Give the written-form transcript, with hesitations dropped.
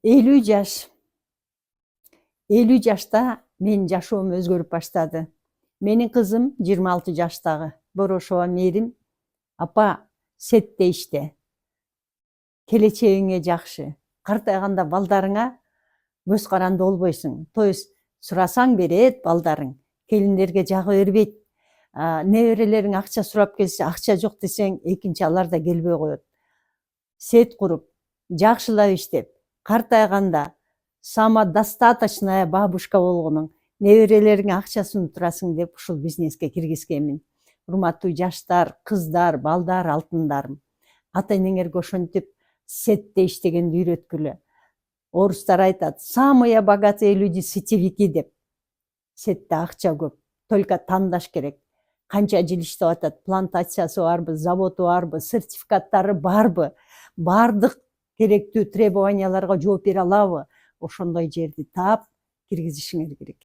50 жаш. 50 жашта менин жашоом өзгөрүп баштады. Менин кызым 26 жаштагы. Борошова Мээрим. Апа, сетте иште. Келечегиңе жакшы. Картайганда балдарыңа көз каранды болбойсуң. То есть сурасаң берет балдарың. Келиндерге жагы бербейт. Неберелериң акча сурап келсе, акча жок десең, экинчи алар да келбей коет. Сет куруп, жакшылап иштеп, картайганда самодостаточная бабушка болгонуң, неберелериң акчасын турасың деп ушул бизнеске киргизгенмин. Урматтуу жаштар, кыздар, балдар, алтындарым. Ата энеңерге ошентип сетте иштегенди үйрөткүлө. Орустар айтат, самые богатые люди сетевики деп. Сетте акча көп, только тандаш керек. Канча жыл иштеп атат, плантациясы барбы, заводу барбы, сертификаттары барбы, бардык керектүү требованияларга жооп бере алабы? Ошондой жерди таап киргизишиңер керек.